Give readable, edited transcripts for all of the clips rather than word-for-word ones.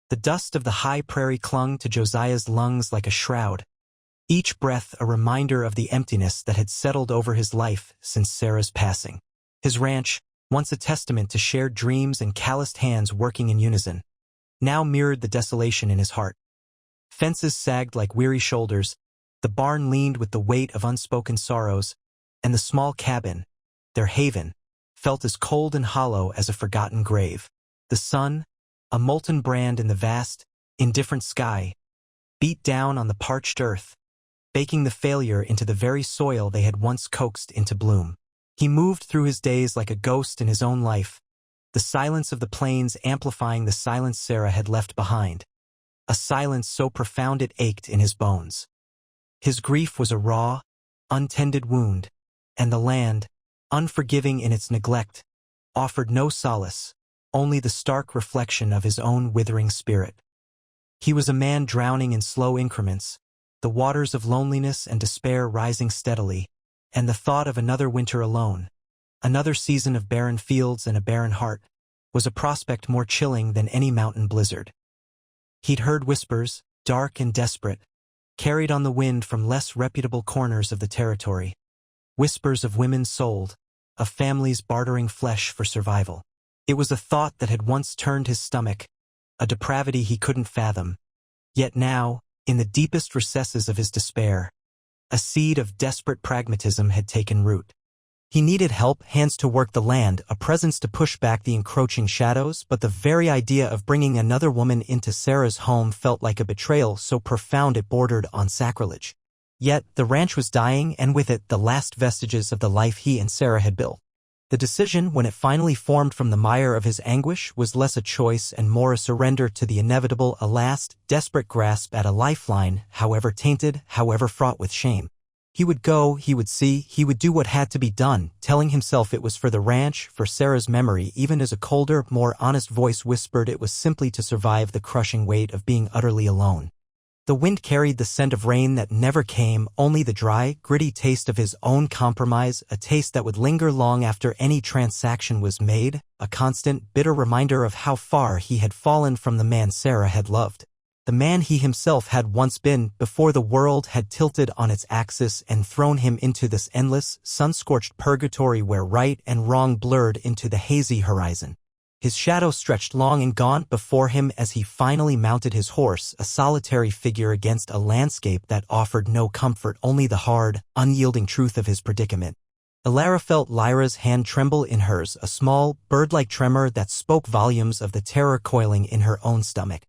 The dust of the high prairie clung to Josiah's lungs like a shroud, each breath a reminder of the emptiness that had settled over his life since Sarah's passing. His ranch, once a testament to shared dreams and calloused hands working in unison, now mirrored the desolation in his heart. Fences sagged like weary shoulders, the barn leaned with the weight of unspoken sorrows, and the small cabin, their haven, felt as cold and hollow as a forgotten grave. The sun, a molten brand in the vast, indifferent sky, beat down on the parched earth, baking the failure into the very soil they had once coaxed into bloom. He moved through his days like a ghost in his own life, the silence of the plains amplifying the silence Sarah had left behind, a silence so profound it ached in his bones. His grief was a raw, untended wound, and the land, unforgiving in its neglect, offered no solace, only the stark reflection of his own withering spirit. He was a man drowning in slow increments, the waters of loneliness and despair rising steadily, and the thought of another winter alone, another season of barren fields and a barren heart, was a prospect more chilling than any mountain blizzard. He'd heard whispers, dark and desperate, carried on the wind from less reputable corners of the territory, whispers of women sold, of families bartering flesh for survival. It was a thought that had once turned his stomach, a depravity he couldn't fathom. Yet now, in the deepest recesses of his despair, a seed of desperate pragmatism had taken root. He needed help, hands to work the land, a presence to push back the encroaching shadows, but the very idea of bringing another woman into Sarah's home felt like a betrayal so profound it bordered on sacrilege. Yet, the ranch was dying, and with it the last vestiges of the life he and Sarah had built. The decision, when it finally formed from the mire of his anguish, was less a choice and more a surrender to the inevitable, a last, desperate grasp at a lifeline, however tainted, however fraught with shame. He would go, he would see, he would do what had to be done, telling himself it was for the ranch, for Sarah's memory, even as a colder, more honest voice whispered it was simply to survive the crushing weight of being utterly alone. The wind carried the scent of rain that never came, only the dry, gritty taste of his own compromise, a taste that would linger long after any transaction was made, a constant, bitter reminder of how far he had fallen from the man Sarah had loved. The man he himself had once been, before the world had tilted on its axis and thrown him into this endless, sun-scorched purgatory where right and wrong blurred into the hazy horizon. His shadow stretched long and gaunt before him as he finally mounted his horse, a solitary figure against a landscape that offered no comfort, only the hard, unyielding truth of his predicament. Elara felt Lyra's hand tremble in hers, a small, bird-like tremor that spoke volumes of the terror coiling in her own stomach.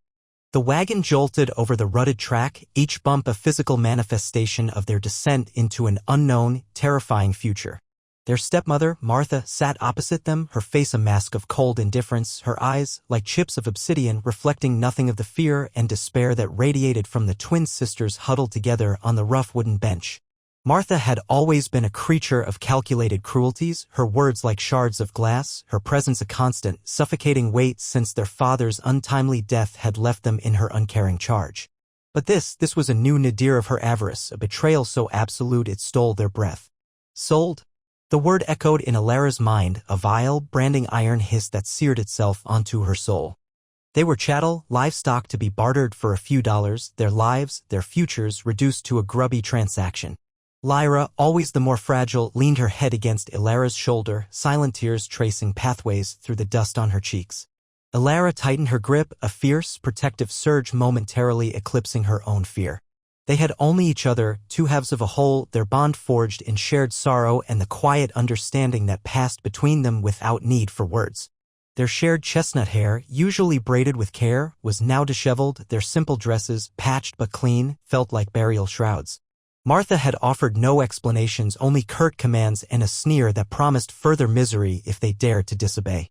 The wagon jolted over the rutted track, each bump a physical manifestation of their descent into an unknown, terrifying future. Their stepmother, Martha, sat opposite them, her face a mask of cold indifference, her eyes, like chips of obsidian, reflecting nothing of the fear and despair that radiated from the twin sisters huddled together on the rough wooden bench. Martha had always been a creature of calculated cruelties, her words like shards of glass, her presence a constant, suffocating weight since their father's untimely death had left them in her uncaring charge. But this was a new nadir of her avarice, a betrayal so absolute it stole their breath. Sold? The word echoed in Elara's mind, a vile, branding iron hiss that seared itself onto her soul. They were chattel, livestock to be bartered for a few dollars, their lives, their futures reduced to a grubby transaction. Lyra, always the more fragile, leaned her head against Elara's shoulder, silent tears tracing pathways through the dust on her cheeks. Elara tightened her grip, a fierce, protective surge momentarily eclipsing her own fear. They had only each other, two halves of a whole, their bond forged in shared sorrow and the quiet understanding that passed between them without need for words. Their shared chestnut hair, usually braided with care, was now disheveled, their simple dresses, patched but clean, felt like burial shrouds. Martha had offered no explanations, only curt commands and a sneer that promised further misery if they dared to disobey.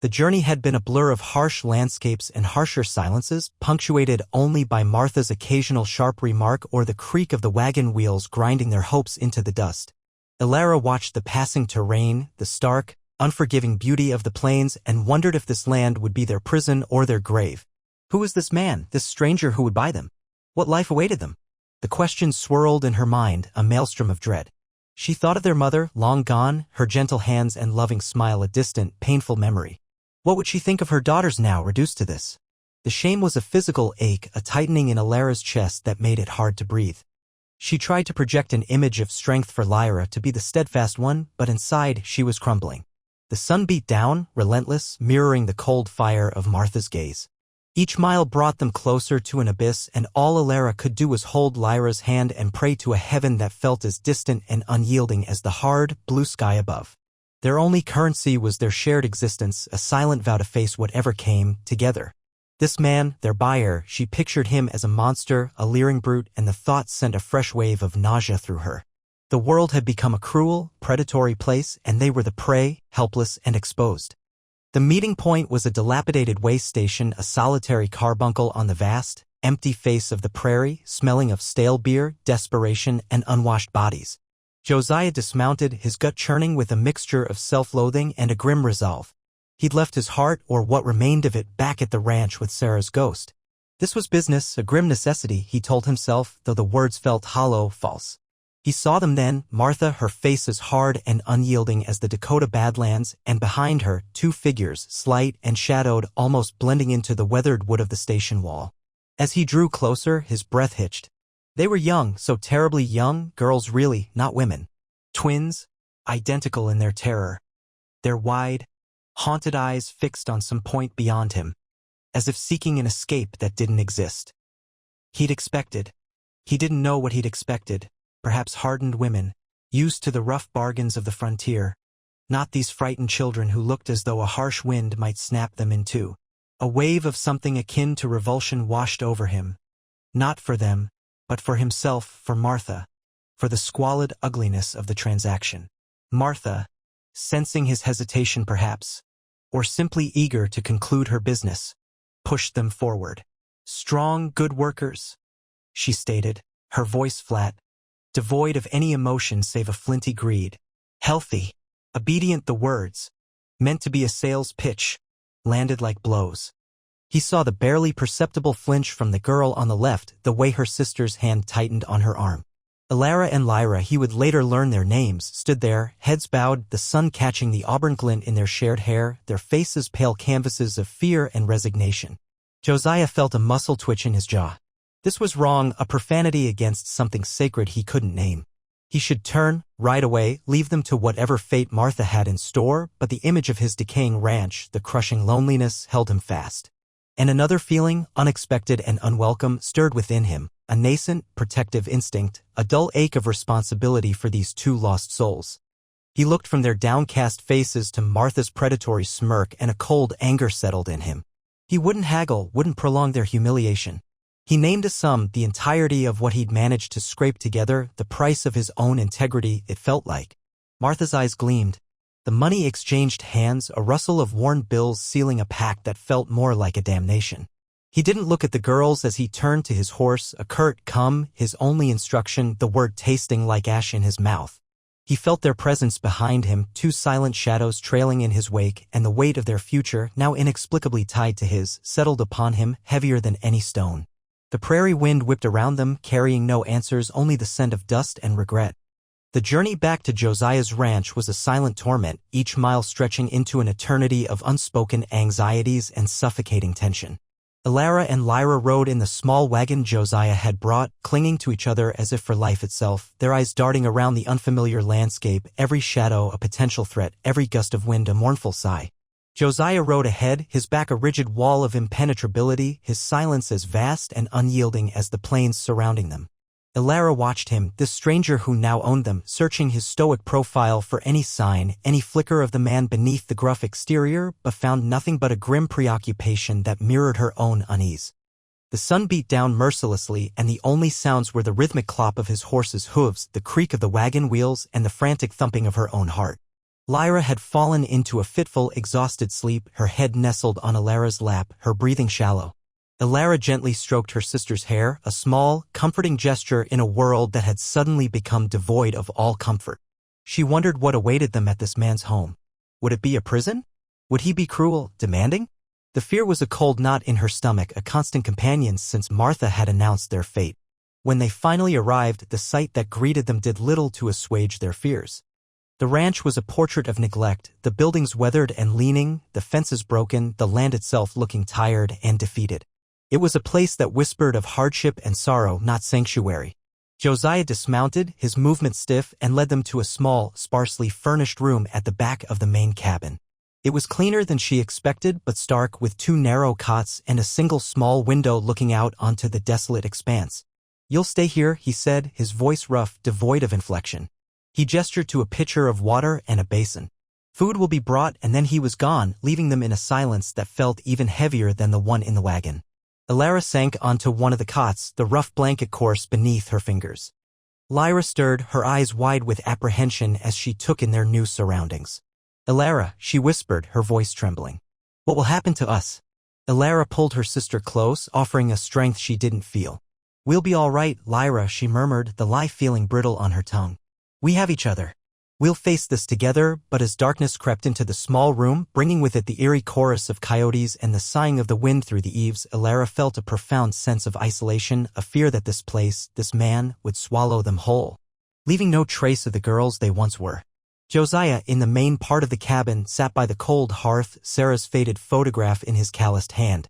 The journey had been a blur of harsh landscapes and harsher silences, punctuated only by Martha's occasional sharp remark or the creak of the wagon wheels grinding their hopes into the dust. Elara watched the passing terrain, the stark, unforgiving beauty of the plains, and wondered if this land would be their prison or their grave. Who was this man, this stranger who would buy them? What life awaited them? The question swirled in her mind, a maelstrom of dread. She thought of their mother, long gone, her gentle hands and loving smile a distant, painful memory. What would she think of her daughters now, reduced to this? The shame was a physical ache, a tightening in Alara's chest that made it hard to breathe. She tried to project an image of strength for Lyra to be the steadfast one, but inside she was crumbling. The sun beat down, relentless, mirroring the cold fire of Martha's gaze. Each mile brought them closer to an abyss, and all Alara could do was hold Lyra's hand and pray to a heaven that felt as distant and unyielding as the hard, blue sky above. Their only currency was their shared existence, a silent vow to face whatever came, together. This man, their buyer, she pictured him as a monster, a leering brute, and the thought sent a fresh wave of nausea through her. The world had become a cruel, predatory place, and they were the prey, helpless and exposed. The meeting point was a dilapidated way station, a solitary carbuncle on the vast, empty face of the prairie, smelling of stale beer, desperation, and unwashed bodies. Josiah dismounted, his gut churning with a mixture of self-loathing and a grim resolve. He'd left his heart, or what remained of it, back at the ranch with Sarah's ghost. This was business, a grim necessity, he told himself, though the words felt hollow, false. He saw them then, Martha, her face as hard and unyielding as the Dakota Badlands, and behind her, two figures, slight and shadowed, almost blending into the weathered wood of the station wall. As he drew closer, his breath hitched. They were young, so terribly young, girls really, not women. Twins, identical in their terror. Their wide, haunted eyes fixed on some point beyond him, as if seeking an escape that didn't exist. He didn't know what he'd expected. Perhaps hardened women, used to the rough bargains of the frontier. Not these frightened children who looked as though a harsh wind might snap them in two. A wave of something akin to revulsion washed over him. Not for them, but for himself, for Martha, for the squalid ugliness of the transaction. Martha, sensing his hesitation perhaps, or simply eager to conclude her business, pushed them forward. "Strong, good workers," she stated, her voice flat, devoid of any emotion save a flinty greed. "Healthy." Obedient, the words, meant to be a sales pitch, landed like blows. He saw the barely perceptible flinch from the girl on the left, the way her sister's hand tightened on her arm. Alara and Lyra, he would later learn their names, stood there, heads bowed, the sun catching the auburn glint in their shared hair, their faces pale canvases of fear and resignation. Josiah felt a muscle twitch in his jaw. This was wrong, a profanity against something sacred he couldn't name. He should turn, right away, leave them to whatever fate Martha had in store, but the image of his decaying ranch, the crushing loneliness, held him fast. And another feeling, unexpected and unwelcome, stirred within him, a nascent, protective instinct, a dull ache of responsibility for these two lost souls. He looked from their downcast faces to Martha's predatory smirk, and a cold anger settled in him. He wouldn't haggle, wouldn't prolong their humiliation. He named a sum, the entirety of what he'd managed to scrape together, the price of his own integrity, it felt like. Martha's eyes gleamed. The money exchanged hands, a rustle of worn bills sealing a pact that felt more like a damnation. He didn't look at the girls as he turned to his horse, a curt "come," his only instruction, the word tasting like ash in his mouth. He felt their presence behind him, two silent shadows trailing in his wake, and the weight of their future, now inexplicably tied to his, settled upon him, heavier than any stone. The prairie wind whipped around them, carrying no answers, only the scent of dust and regret. The journey back to Josiah's ranch was a silent torment, each mile stretching into an eternity of unspoken anxieties and suffocating tension. Alara and Lyra rode in the small wagon Josiah had brought, clinging to each other as if for life itself, their eyes darting around the unfamiliar landscape, every shadow a potential threat, every gust of wind a mournful sigh. Josiah rode ahead, his back a rigid wall of impenetrability, his silence as vast and unyielding as the plains surrounding them. Alara watched him, this stranger who now owned them, searching his stoic profile for any sign, any flicker of the man beneath the gruff exterior, but found nothing but a grim preoccupation that mirrored her own unease. The sun beat down mercilessly, and the only sounds were the rhythmic clop of his horse's hooves, the creak of the wagon wheels, and the frantic thumping of her own heart. Lyra had fallen into a fitful, exhausted sleep, her head nestled on Alara's lap, her breathing shallow. Alara gently stroked her sister's hair, a small, comforting gesture in a world that had suddenly become devoid of all comfort. She wondered what awaited them at this man's home. Would it be a prison? Would he be cruel, demanding? The fear was a cold knot in her stomach, a constant companion since Martha had announced their fate. When they finally arrived, the sight that greeted them did little to assuage their fears. The ranch was a portrait of neglect, the buildings weathered and leaning, the fences broken, the land itself looking tired and defeated. It was a place that whispered of hardship and sorrow, not sanctuary. Josiah dismounted, his movements stiff, and led them to a small, sparsely furnished room at the back of the main cabin. It was cleaner than she expected, but stark, with 2 narrow cots and a single small window looking out onto the desolate expanse. "You'll stay here," he said, his voice rough, devoid of inflection. He gestured to a pitcher of water and a basin. Food will be brought, and then he was gone, leaving them in a silence that felt even heavier than the one in the wagon. Alara sank onto one of the cots, the rough blanket coarse beneath her fingers. Lyra stirred, her eyes wide with apprehension as she took in their new surroundings. "Alara," she whispered, her voice trembling. "What will happen to us?" Alara pulled her sister close, offering a strength she didn't feel. "We'll be all right, Lyra," she murmured, the lie feeling brittle on her tongue. "We have each other. We'll face this together." But as darkness crept into the small room, bringing with it the eerie chorus of coyotes and the sighing of the wind through the eaves, Alara felt a profound sense of isolation, a fear that this place, this man, would swallow them whole, leaving no trace of the girls they once were. Josiah, in the main part of the cabin, sat by the cold hearth, Sarah's faded photograph in his calloused hand.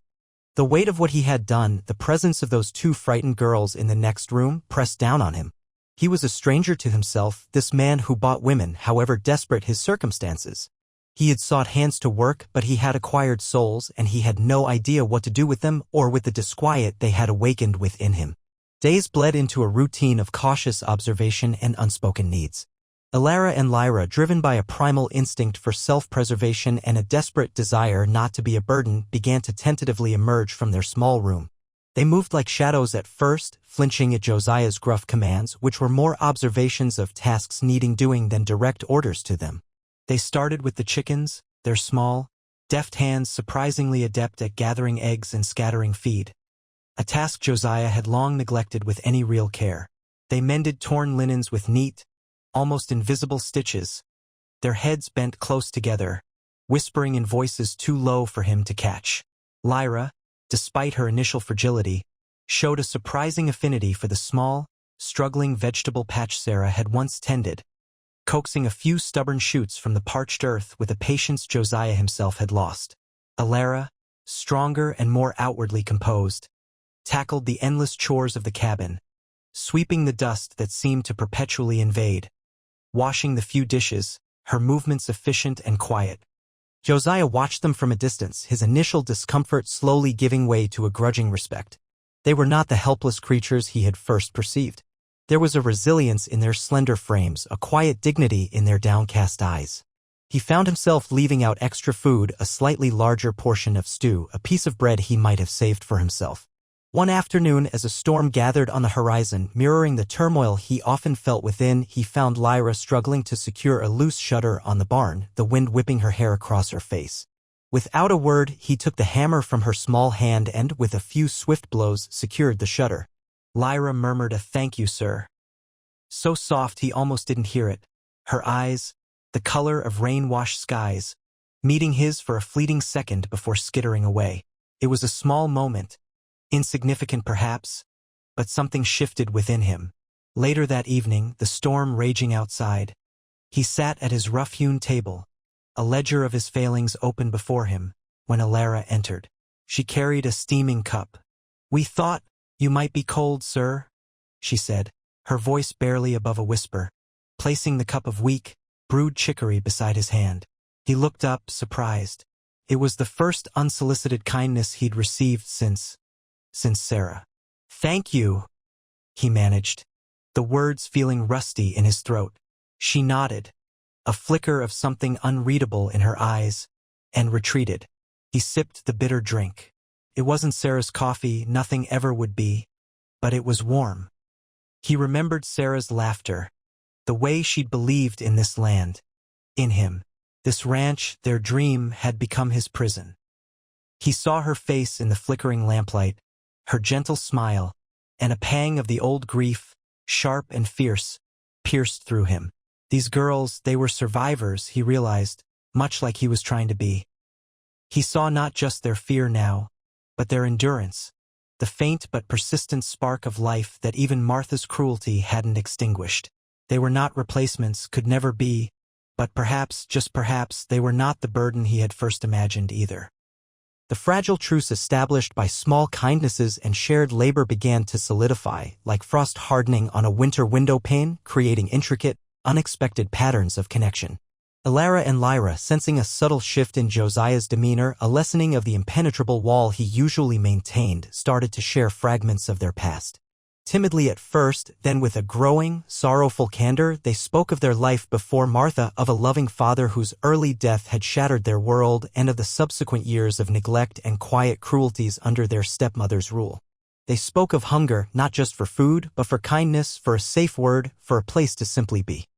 The weight of what he had done, the presence of those 2 frightened girls in the next room, pressed down on him. He was a stranger to himself, this man who bought women, however desperate his circumstances. He had sought hands to work, but he had acquired souls, and he had no idea what to do with them or with the disquiet they had awakened within him. Days bled into a routine of cautious observation and unspoken needs. Alara and Lyra, driven by a primal instinct for self-preservation and a desperate desire not to be a burden, began to tentatively emerge from their small room. They moved like shadows at first, flinching at Josiah's gruff commands, which were more observations of tasks needing doing than direct orders to them. They started with the chickens, their small, deft hands surprisingly adept at gathering eggs and scattering feed, a task Josiah had long neglected with any real care. They mended torn linens with neat, almost invisible stitches, their heads bent close together, whispering in voices too low for him to catch. Lyra, despite her initial fragility, showed a surprising affinity for the small, struggling vegetable patch Sarah had once tended, coaxing a few stubborn shoots from the parched earth with a patience Josiah himself had lost. Alara, stronger and more outwardly composed, tackled the endless chores of the cabin, sweeping the dust that seemed to perpetually invade, washing the few dishes, her movements efficient and quiet. Josiah watched them from a distance, his initial discomfort slowly giving way to a grudging respect. They were not the helpless creatures he had first perceived. There was a resilience in their slender frames, a quiet dignity in their downcast eyes. He found himself leaving out extra food, a slightly larger portion of stew, a piece of bread he might have saved for himself. One afternoon, as a storm gathered on the horizon, mirroring the turmoil he often felt within, he found Lyra struggling to secure a loose shutter on the barn, the wind whipping her hair across her face. Without a word, he took the hammer from her small hand and, with a few swift blows, secured the shutter. Lyra murmured a "Thank you, sir," so soft he almost didn't hear it. Her eyes, the color of rain-washed skies, meeting his for a fleeting second before skittering away. It was a small moment, insignificant perhaps, but something shifted within him. Later that evening, the storm raging outside, he sat at his rough-hewn table, a ledger of his failings open before him, when Alara entered. She carried a steaming cup. "We thought you might be cold, sir," she said, her voice barely above a whisper, placing the cup of weak, brewed chicory beside his hand. He looked up, surprised. It was the first unsolicited kindness he'd received since Sarah. "Thank you," he managed, the words feeling rusty in his throat. She nodded, a flicker of something unreadable in her eyes, and retreated. He sipped the bitter drink. It wasn't Sarah's coffee, nothing ever would be, but it was warm. He remembered Sarah's laughter, the way she'd believed in this land, in him. This ranch, their dream, had become his prison. He saw her face in the flickering lamplight, her gentle smile, and a pang of the old grief, sharp and fierce, pierced through him. These girls, they were survivors, he realized, much like he was trying to be. He saw not just their fear now, but their endurance, the faint but persistent spark of life that even Martha's cruelty hadn't extinguished. They were not replacements, could never be, but perhaps, just perhaps, they were not the burden he had first imagined either. The fragile truce established by small kindnesses and shared labor began to solidify, like frost hardening on a winter window pane, creating intricate, unexpected patterns of connection. Elara and Lyra, sensing a subtle shift in Josiah's demeanor, a lessening of the impenetrable wall he usually maintained, started to share fragments of their past. Timidly at first, then with a growing, sorrowful candor, they spoke of their life before Martha, of a loving father whose early death had shattered their world, and of the subsequent years of neglect and quiet cruelties under their stepmother's rule. They spoke of hunger, not just for food, but for kindness, for a safe word, for a place to simply be.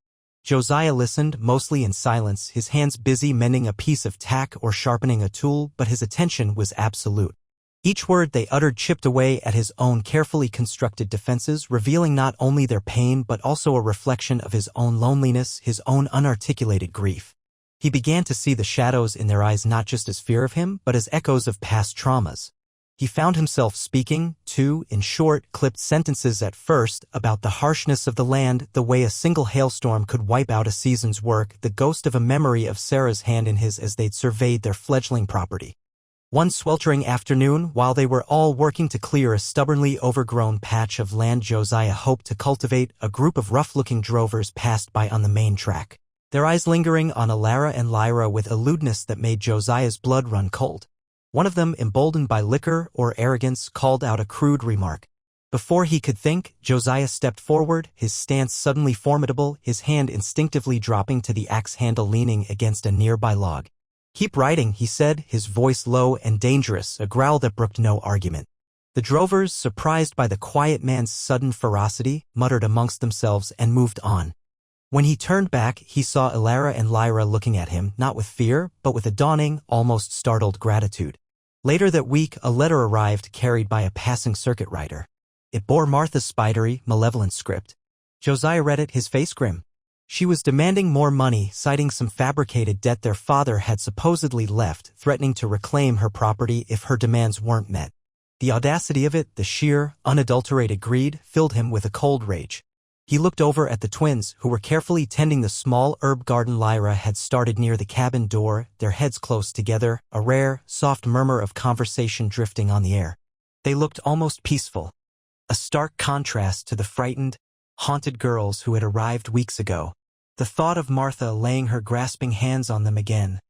Josiah listened, mostly in silence, his hands busy mending a piece of tack or sharpening a tool, but his attention was absolute. Each word they uttered chipped away at his own carefully constructed defenses, revealing not only their pain but also a reflection of his own loneliness, his own unarticulated grief. He began to see the shadows in their eyes not just as fear of him, but as echoes of past traumas. He found himself speaking, too, in short, clipped sentences at first, about the harshness of the land, the way a single hailstorm could wipe out a season's work, the ghost of a memory of Sarah's hand in his as they'd surveyed their fledgling property. One sweltering afternoon, while they were all working to clear a stubbornly overgrown patch of land Josiah hoped to cultivate, a group of rough-looking drovers passed by on the main track, their eyes lingering on Elara and Lyra with a lewdness that made Josiah's blood run cold. One of them, emboldened by liquor or arrogance, called out a crude remark. Before he could think, Josiah stepped forward, his stance suddenly formidable, his hand instinctively dropping to the axe handle leaning against a nearby log. "Keep riding," he said, his voice low and dangerous, a growl that brooked no argument. The drovers, surprised by the quiet man's sudden ferocity, muttered amongst themselves and moved on. When he turned back, he saw Elara and Lyra looking at him, not with fear, but with a dawning, almost startled gratitude. Later that week, a letter arrived carried by a passing circuit rider. It bore Martha's spidery, malevolent script. Josiah read it, his face grim. She was demanding more money, citing some fabricated debt their father had supposedly left, threatening to reclaim her property if her demands weren't met. The audacity of it, the sheer, unadulterated greed, filled him with a cold rage. He looked over at the twins, who were carefully tending the small herb garden Lyra had started near the cabin door, their heads close together, a rare, soft murmur of conversation drifting on the air. They looked almost peaceful, a stark contrast to the frightened, haunted girls who had arrived weeks ago. The thought of Martha laying her grasping hands on them again,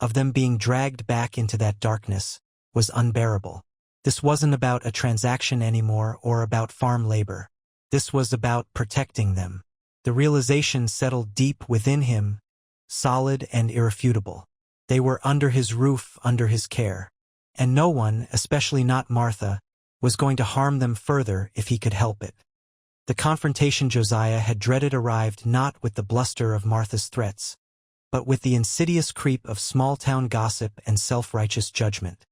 of them being dragged back into that darkness, was unbearable. This wasn't about a transaction anymore or about farm labor. This was about protecting them. The realization settled deep within him, solid and irrefutable. They were under his roof, under his care. And no one, especially not Martha, was going to harm them further if he could help it. The confrontation Josiah had dreaded arrived not with the bluster of Martha's threats, but with the insidious creep of small-town gossip and self-righteous judgment.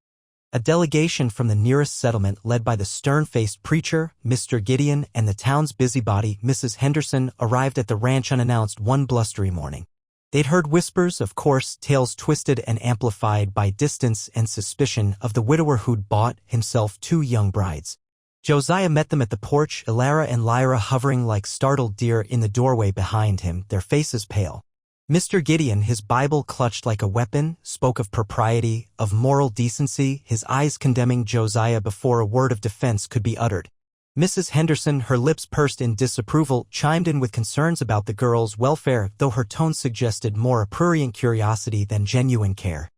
A delegation from the nearest settlement led by the stern-faced preacher, Mr. Gideon, and the town's busybody, Mrs. Henderson, arrived at the ranch unannounced one blustery morning. They'd heard whispers, of course, tales twisted and amplified by distance and suspicion, of the widower who'd bought himself 2 young brides. Josiah met them at the porch, Elara and Lyra hovering like startled deer in the doorway behind him, their faces pale. Mr. Gideon, his Bible clutched like a weapon, spoke of propriety, of moral decency, his eyes condemning Josiah before a word of defense could be uttered. Mrs. Henderson, her lips pursed in disapproval, chimed in with concerns about the girls' welfare, though her tone suggested more prurient curiosity than genuine care.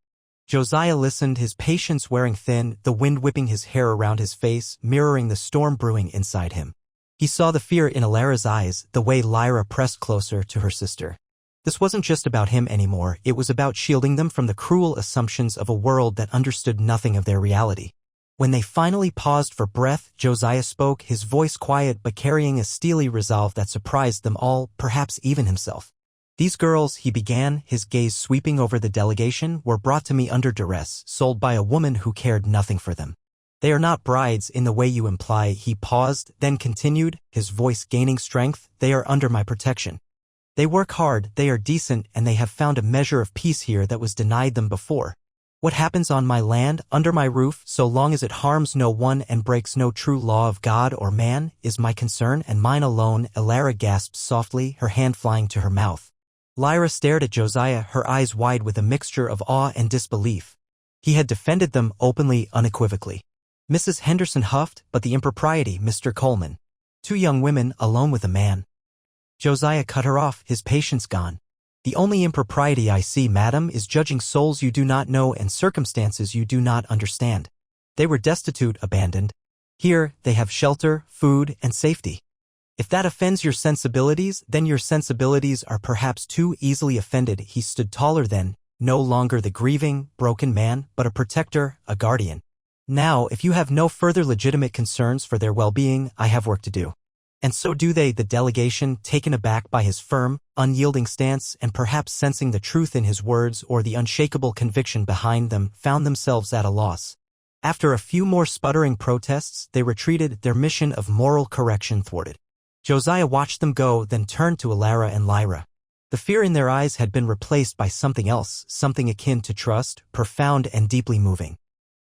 Josiah listened, his patience wearing thin, the wind whipping his hair around his face, mirroring the storm brewing inside him. He saw the fear in Elara's eyes, the way Lyra pressed closer to her sister. This wasn't just about him anymore, it was about shielding them from the cruel assumptions of a world that understood nothing of their reality. When they finally paused for breath, Josiah spoke, his voice quiet but carrying a steely resolve that surprised them all, perhaps even himself. "These girls," he began, his gaze sweeping over the delegation, "were brought to me under duress, sold by a woman who cared nothing for them. They are not brides in the way you imply." He paused, then continued, his voice gaining strength, "They are under my protection. They work hard, they are decent, and they have found a measure of peace here that was denied them before. What happens on my land, under my roof, so long as it harms no one and breaks no true law of God or man, is my concern and mine alone." Elara gasped softly, her hand flying to her mouth. Lyra stared at Josiah, her eyes wide with a mixture of awe and disbelief. He had defended them openly, unequivocally. Mrs. Henderson huffed, but the impropriety, Mr. Coleman. 2 young women alone with a man. Josiah cut her off, his patience gone. The only impropriety I see, madam, is judging souls you do not know and circumstances you do not understand. They were destitute, abandoned. Here, they have shelter, food, and safety. If that offends your sensibilities, then your sensibilities are perhaps too easily offended. He stood taller then, no longer the grieving, broken man, but a protector, a guardian. Now, if you have no further legitimate concerns for their well-being, I have work to do. And so do they. The delegation, taken aback by his firm, unyielding stance and perhaps sensing the truth in his words or the unshakable conviction behind them, found themselves at a loss. After a few more sputtering protests, they retreated, their mission of moral correction thwarted. Josiah watched them go, then turned to Alara and Lyra. The fear in their eyes had been replaced by something else, something akin to trust, profound and deeply moving.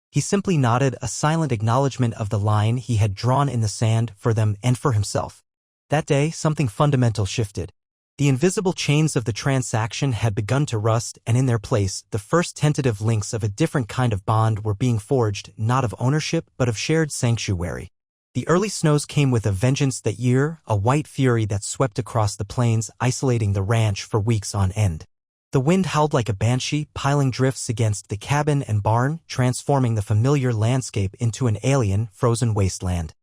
He simply nodded, a silent acknowledgement of the line he had drawn in the sand for them and for himself. That day, something fundamental shifted. The invisible chains of the transaction had begun to rust, and in their place, the first tentative links of a different kind of bond were being forged, not of ownership, but of shared sanctuary. The early snows came with a vengeance that year, a white fury that swept across the plains, isolating the ranch for weeks on end. The wind howled like a banshee, piling drifts against the cabin and barn, transforming the familiar landscape into an alien, frozen wasteland.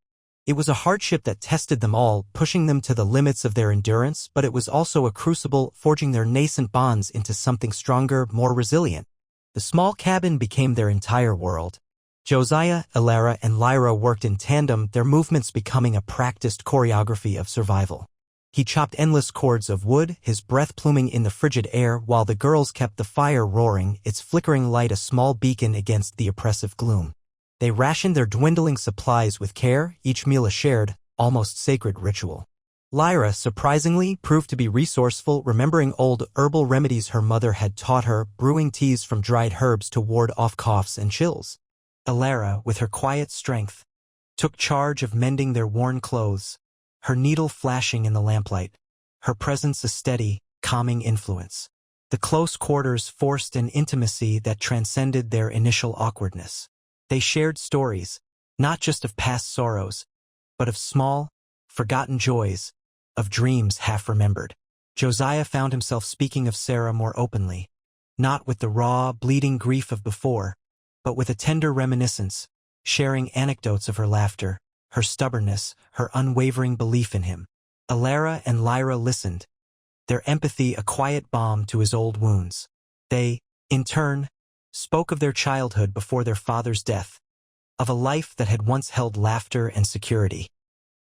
It was a hardship that tested them all, pushing them to the limits of their endurance, but it was also a crucible, forging their nascent bonds into something stronger, more resilient. The small cabin became their entire world. Josiah, Alara, and Lyra worked in tandem, their movements becoming a practiced choreography of survival. He chopped endless cords of wood, his breath pluming in the frigid air, while the girls kept the fire roaring, its flickering light a small beacon against the oppressive gloom. They rationed their dwindling supplies with care, each meal a shared, almost sacred ritual. Lyra, surprisingly, proved to be resourceful, remembering old herbal remedies her mother had taught her, brewing teas from dried herbs to ward off coughs and chills. Alara, with her quiet strength, took charge of mending their worn clothes, her needle flashing in the lamplight, her presence a steady, calming influence. The close quarters forced an intimacy that transcended their initial awkwardness. They shared stories, not just of past sorrows, but of small, forgotten joys, of dreams half-remembered. Josiah found himself speaking of Sarah more openly, not with the raw, bleeding grief of before, but with a tender reminiscence, sharing anecdotes of her laughter, her stubbornness, her unwavering belief in him. Alara and Lyra listened, their empathy a quiet balm to his old wounds. They, in turn, spoke of their childhood before their father's death, of a life that had once held laughter and security.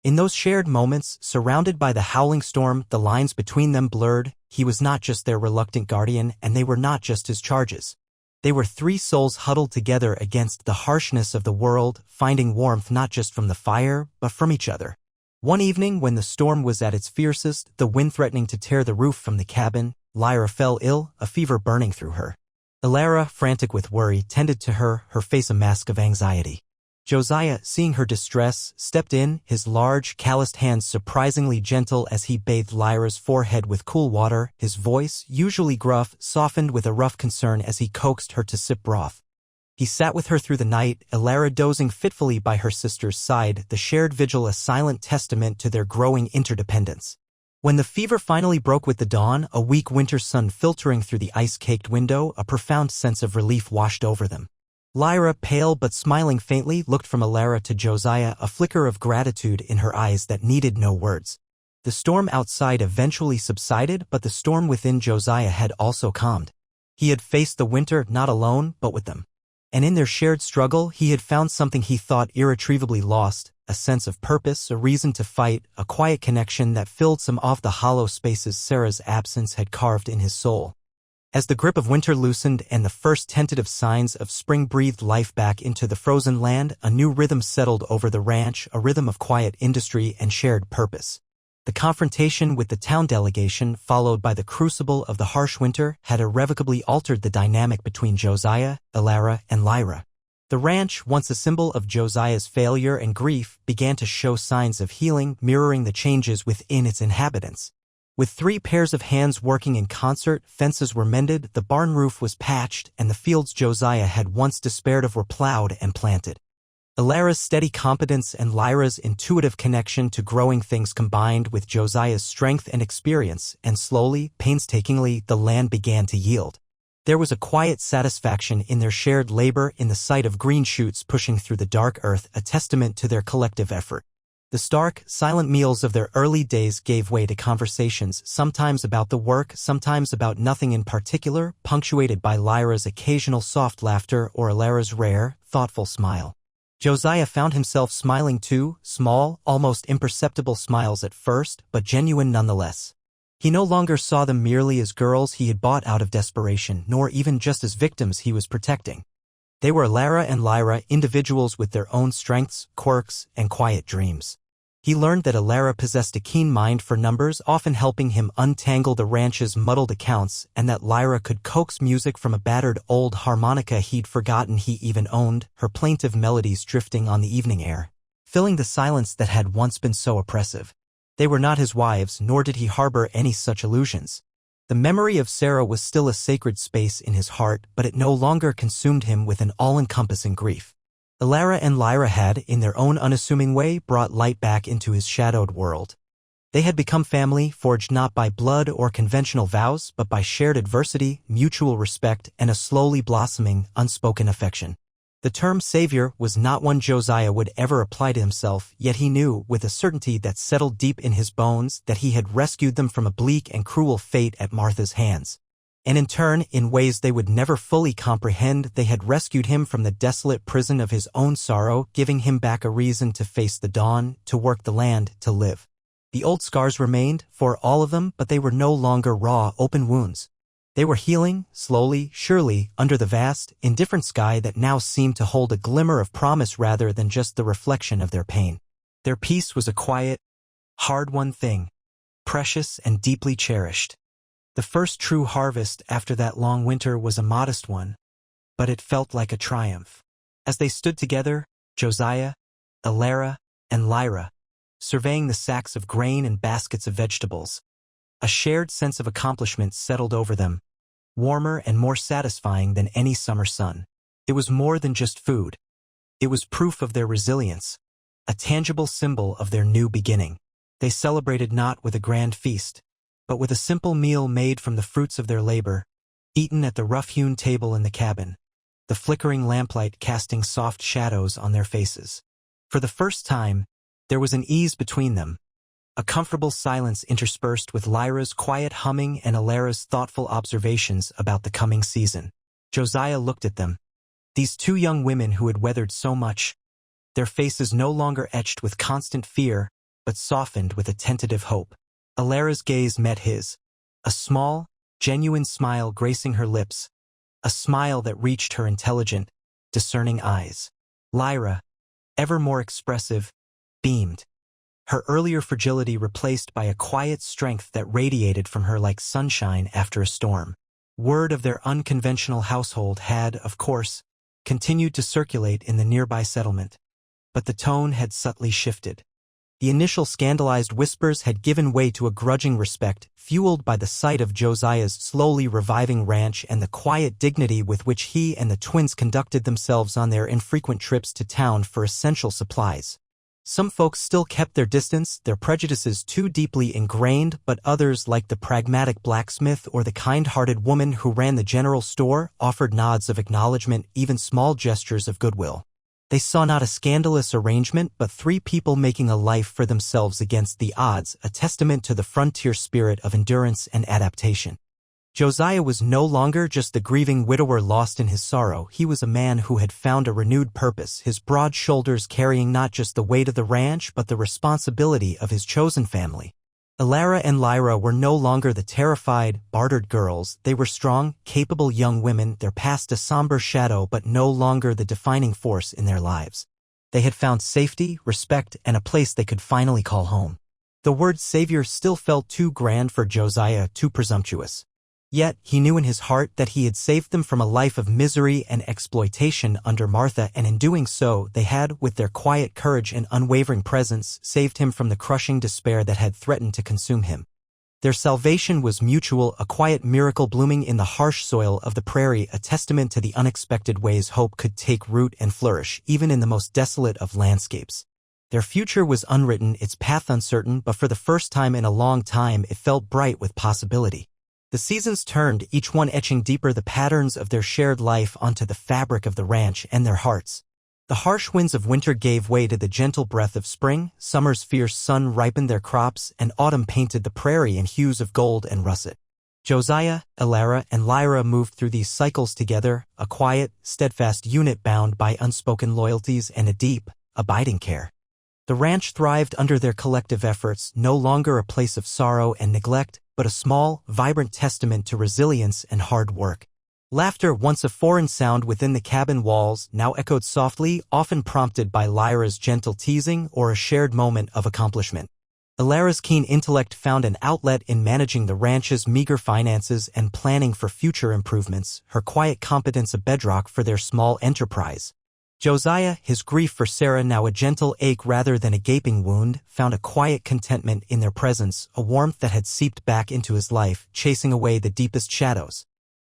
In those shared moments, surrounded by the howling storm, the lines between them blurred. He was not just their reluctant guardian, and they were not just his charges. They were 3 souls huddled together against the harshness of the world, finding warmth not just from the fire, but from each other. One evening, when the storm was at its fiercest, the wind threatening to tear the roof from the cabin, Lyra fell ill, a fever burning through her. Alara, frantic with worry, tended to her, her face a mask of anxiety. Josiah, seeing her distress, stepped in, his large, calloused hands surprisingly gentle as he bathed Lyra's forehead with cool water, his voice, usually gruff, softened with a rough concern as he coaxed her to sip broth. He sat with her through the night, Alara dozing fitfully by her sister's side, the shared vigil a silent testament to their growing interdependence. When the fever finally broke with the dawn, a weak winter sun filtering through the ice-caked window, a profound sense of relief washed over them. Lyra, pale but smiling faintly, looked from Alara to Josiah, a flicker of gratitude in her eyes that needed no words. The storm outside eventually subsided, but the storm within Josiah had also calmed. He had faced the winter not alone, but with them. And in their shared struggle, he had found something he thought irretrievably lost, a sense of purpose, a reason to fight, a quiet connection that filled some of the hollow spaces Sarah's absence had carved in his soul. As the grip of winter loosened and the first tentative signs of spring breathed life back into the frozen land, a new rhythm settled over the ranch, a rhythm of quiet industry and shared purpose. The confrontation with the town delegation, followed by the crucible of the harsh winter, had irrevocably altered the dynamic between Josiah, Alara, and Lyra. The ranch, once a symbol of Josiah's failure and grief, began to show signs of healing, mirroring the changes within its inhabitants. With 3 pairs of hands working in concert, fences were mended, the barn roof was patched, and the fields Josiah had once despaired of were plowed and planted. Ilara's steady competence and Lyra's intuitive connection to growing things combined with Josiah's strength and experience, and slowly, painstakingly, the land began to yield. There was a quiet satisfaction in their shared labor, in the sight of green shoots pushing through the dark earth, a testament to their collective effort. The stark, silent meals of their early days gave way to conversations, sometimes about the work, sometimes about nothing in particular, punctuated by Lyra's occasional soft laughter or Ilara's rare, thoughtful smile. Josiah found himself smiling too, small, almost imperceptible smiles at first, but genuine nonetheless. He no longer saw them merely as girls he had bought out of desperation, nor even just as victims he was protecting. They were Ilara and Lyra, individuals with their own strengths, quirks, and quiet dreams. He learned that Ilara possessed a keen mind for numbers, often helping him untangle the ranch's muddled accounts, and that Lyra could coax music from a battered old harmonica he'd forgotten he even owned, her plaintive melodies drifting on the evening air, filling the silence that had once been so oppressive. They were not his wives, nor did he harbor any such illusions. The memory of Sarah was still a sacred space in his heart, but it no longer consumed him with an all-encompassing grief. Ilara and Lyra had, in their own unassuming way, brought light back into his shadowed world. They had become family, forged not by blood or conventional vows, but by shared adversity, mutual respect, and a slowly blossoming, unspoken affection. The term savior was not one Josiah would ever apply to himself, yet he knew, with a certainty that settled deep in his bones, that he had rescued them from a bleak and cruel fate at Martha's hands. And in turn, in ways they would never fully comprehend, they had rescued him from the desolate prison of his own sorrow, giving him back a reason to face the dawn, to work the land, to live. The old scars remained, for all of them, but they were no longer raw, open wounds. They were healing, slowly, surely, under the vast, indifferent sky that now seemed to hold a glimmer of promise rather than just the reflection of their pain. Their peace was a quiet, hard-won thing, precious and deeply cherished. The first true harvest after that long winter was a modest one, but it felt like a triumph. As they stood together, Josiah, Ilara, and Lyra, surveying the sacks of grain and baskets of vegetables, a shared sense of accomplishment settled over them, warmer and more satisfying than any summer sun. It was more than just food. It was proof of their resilience, a tangible symbol of their new beginning. They celebrated not with a grand feast, but with a simple meal made from the fruits of their labor, eaten at the rough-hewn table in the cabin, the flickering lamplight casting soft shadows on their faces. For the first time, there was an ease between them, a comfortable silence interspersed with Lyra's quiet humming and Ilara's thoughtful observations about the coming season. Josiah looked at them, these 2 young women who had weathered so much, their faces no longer etched with constant fear, but softened with a tentative hope. Ilara's gaze met his, a small, genuine smile gracing her lips, a smile that reached her intelligent, discerning eyes. Lyra, ever more expressive, beamed, her earlier fragility replaced by a quiet strength that radiated from her like sunshine after a storm. Word of their unconventional household had, of course, continued to circulate in the nearby settlement, but the tone had subtly shifted. The initial scandalized whispers had given way to a grudging respect, fueled by the sight of Josiah's slowly reviving ranch and the quiet dignity with which he and the twins conducted themselves on their infrequent trips to town for essential supplies. Some folks still kept their distance, their prejudices too deeply ingrained, but others, like the pragmatic blacksmith or the kind-hearted woman who ran the general store, offered nods of acknowledgement, even small gestures of goodwill. They saw not a scandalous arrangement, but 3 people making a life for themselves against the odds, a testament to the frontier spirit of endurance and adaptation. Josiah was no longer just the grieving widower lost in his sorrow. He was a man who had found a renewed purpose, his broad shoulders carrying not just the weight of the ranch, but the responsibility of his chosen family. Ilara and Lyra were no longer the terrified, bartered girls. They were strong, capable young women, their past a somber shadow but no longer the defining force in their lives. They had found safety, respect, and a place they could finally call home. The word savior still felt too grand for Josiah, too presumptuous. Yet, he knew in his heart that he had saved them from a life of misery and exploitation under Martha, and in doing so, they had, with their quiet courage and unwavering presence, saved him from the crushing despair that had threatened to consume him. Their salvation was mutual, a quiet miracle blooming in the harsh soil of the prairie, a testament to the unexpected ways hope could take root and flourish, even in the most desolate of landscapes. Their future was unwritten, its path uncertain, but for the first time in a long time it felt bright with possibility. The seasons turned, each one etching deeper the patterns of their shared life onto the fabric of the ranch and their hearts. The harsh winds of winter gave way to the gentle breath of spring, summer's fierce sun ripened their crops, and autumn painted the prairie in hues of gold and russet. Josiah, Elara, and Lyra moved through these cycles together, a quiet, steadfast unit bound by unspoken loyalties and a deep, abiding care. The ranch thrived under their collective efforts, no longer a place of sorrow and neglect, but a small, vibrant testament to resilience and hard work. Laughter, once a foreign sound within the cabin walls, now echoed softly, often prompted by Lyra's gentle teasing or a shared moment of accomplishment. Elara's keen intellect found an outlet in managing the ranch's meager finances and planning for future improvements, her quiet competence a bedrock for their small enterprise. Josiah, his grief for Sarah now a gentle ache rather than a gaping wound, found a quiet contentment in their presence, a warmth that had seeped back into his life, chasing away the deepest shadows.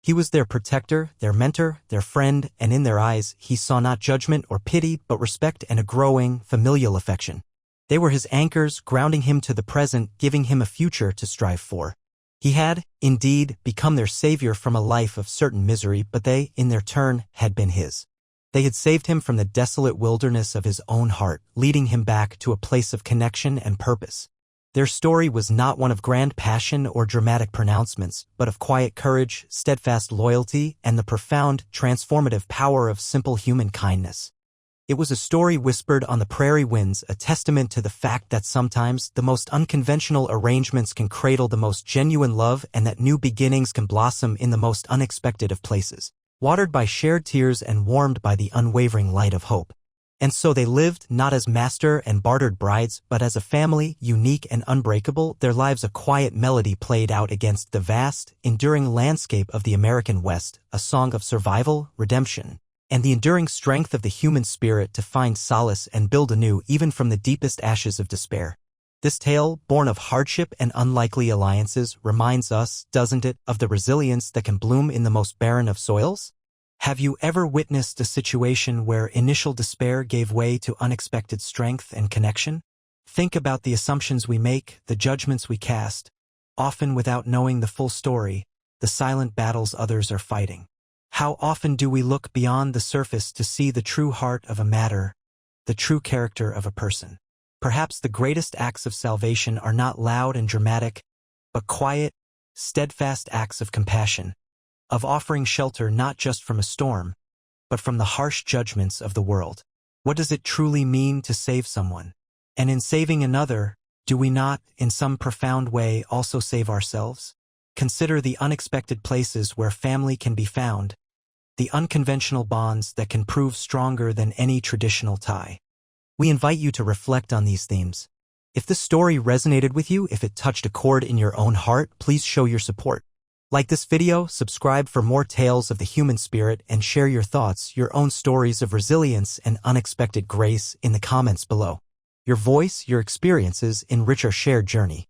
He was their protector, their mentor, their friend, and in their eyes he saw not judgment or pity but respect and a growing, familial affection. They were his anchors, grounding him to the present, giving him a future to strive for. He had, indeed, become their savior from a life of certain misery, but they, in their turn, had been his. They had saved him from the desolate wilderness of his own heart, leading him back to a place of connection and purpose. Their story was not one of grand passion or dramatic pronouncements, but of quiet courage, steadfast loyalty, and the profound, transformative power of simple human kindness. It was a story whispered on the prairie winds, a testament to the fact that sometimes the most unconventional arrangements can cradle the most genuine love and that new beginnings can blossom in the most unexpected of places. Watered by shared tears and warmed by the unwavering light of hope. And so they lived, not as master and bartered brides, but as a family, unique and unbreakable, their lives a quiet melody played out against the vast, enduring landscape of the American West, a song of survival, redemption, and the enduring strength of the human spirit to find solace and build anew even from the deepest ashes of despair. This tale, born of hardship and unlikely alliances, reminds us, doesn't it, of the resilience that can bloom in the most barren of soils? Have you ever witnessed a situation where initial despair gave way to unexpected strength and connection? Think about the assumptions we make, the judgments we cast, often without knowing the full story, the silent battles others are fighting. How often do we look beyond the surface to see the true heart of a matter, the true character of a person? Perhaps the greatest acts of salvation are not loud and dramatic, but quiet, steadfast acts of compassion, of offering shelter not just from a storm, but from the harsh judgments of the world. What does it truly mean to save someone? And in saving another, do we not, in some profound way, also save ourselves? Consider the unexpected places where family can be found, the unconventional bonds that can prove stronger than any traditional tie. We invite you to reflect on these themes. If this story resonated with you, if it touched a chord in your own heart, please show your support. Like this video, subscribe for more tales of the human spirit, and share your thoughts, your own stories of resilience and unexpected grace in the comments below. Your voice, your experiences enrich our shared journey.